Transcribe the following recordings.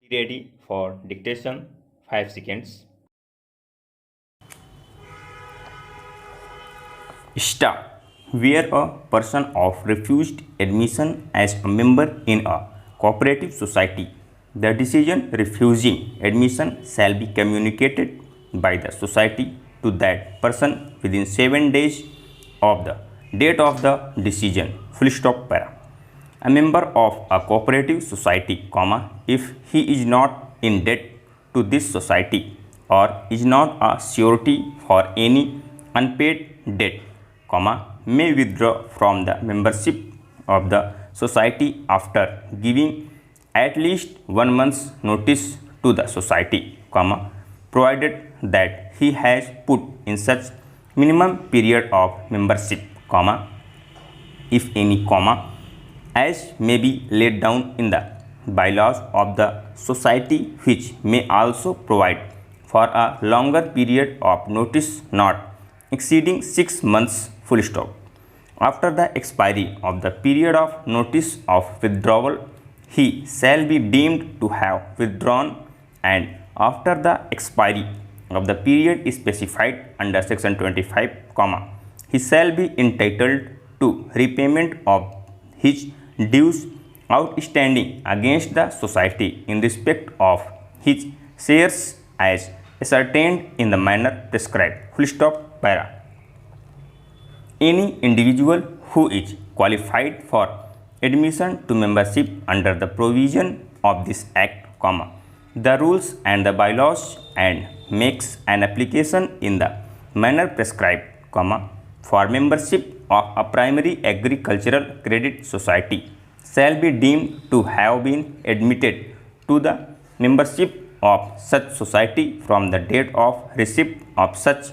Ready for dictation. 5 seconds. Start. Where a person of refused admission as a member in a cooperative society, the decision refusing admission shall be communicated by the society to that person within 7 days of the date of the decision. Full stop para. A member of a cooperative society, if he is not in debt to this society or is not a surety for any unpaid debt, may withdraw from the membership of the society after giving at least 1 month's notice to the society, provided that he has put in such minimum period of membership, if any, as may be laid down in the bylaws of the society, which may also provide for a longer period of notice not exceeding 6 months. Full stop. After the expiry of the period of notice of withdrawal, he shall be deemed to have withdrawn, and after the expiry of the period specified under section 25, he shall be entitled to repayment of his dues outstanding against the society in respect of his shares as ascertained in the manner prescribed. Full stop para. Any individual who is qualified for admission to membership under the provision of this act, the rules and the bylaws, and makes an application in the manner prescribed, for membership of a primary agricultural credit society, shall be deemed to have been admitted to the membership of such society from the date of receipt of such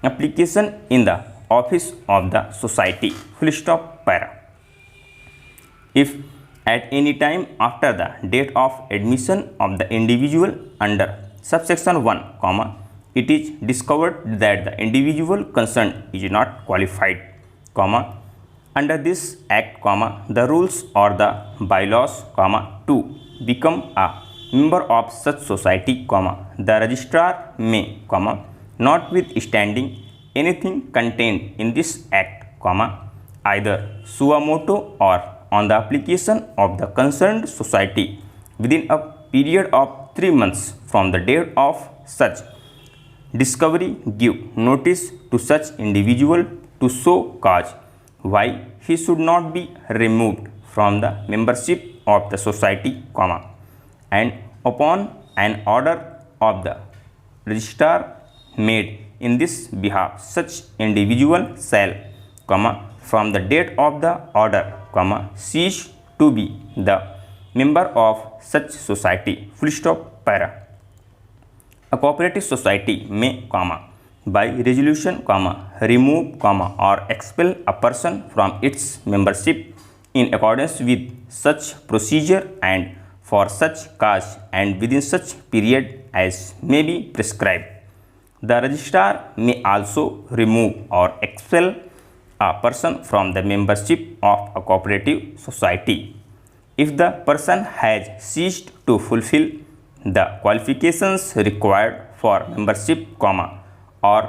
application in the office of the society. Full stop para. If at any time after the date of admission of the individual under subsection 1, it is discovered that the individual concerned is not qualified, under this act, the rules or the bylaws, to become a member of such society, the registrar may, notwithstanding anything contained in this act, either suo motu or on the application of the concerned society within a period of 3 months from the date of such discovery, give notice to such individual to show cause why he should not be removed from the membership of the society, and upon an order of the registrar made in this behalf, such individual shall, from the date of the order, cease to be the member of such society. Full stop para. A cooperative society may, by resolution, remove, or expel a person from its membership in accordance with such procedure and for such cause and within such period as may be prescribed. The registrar may also remove or expel a person from the membership of a cooperative society if the person has ceased to fulfill the qualifications required for membership, or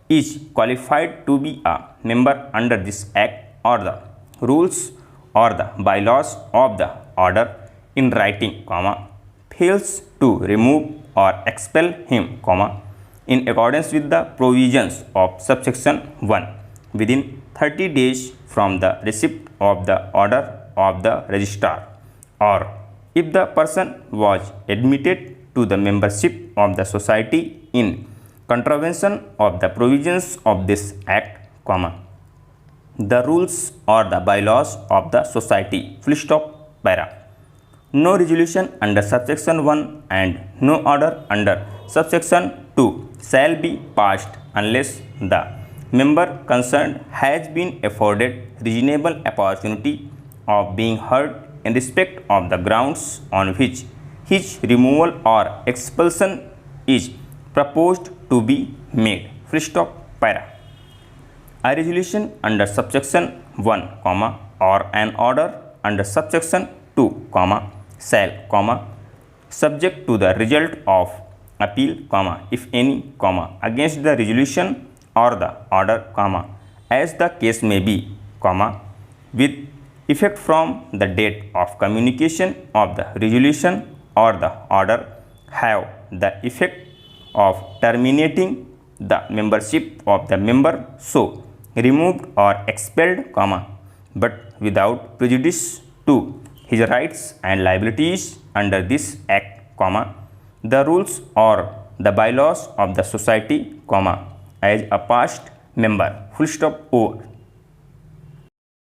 is qualified to be a member under this act, or the rules or the bylaws of the order in writing, fails to remove or expel him, in accordance with the provisions of subsection 1 within 30 days from the receipt of the order of the registrar, or if the person was admitted to the membership of the society in contravention of the provisions of this act, the rules or the bylaws of the society. Full stop para. No resolution under subsection 1 and no order under subsection 2 shall be passed unless the member concerned has been afforded reasonable opportunity of being heard in respect of the grounds on which his removal or expulsion is proposed to be made. Full stop para. A resolution under subsection 1, or an order under subsection 2, shall, subject to the result of appeal, if any, against the resolution or the order, as the case may be, with effect from the date of communication of the resolution or the order, have the effect of terminating the membership of the member so removed or expelled, but without prejudice to his rights and liabilities under this act, the rules or the bylaws of the society, as a past member, full stop, or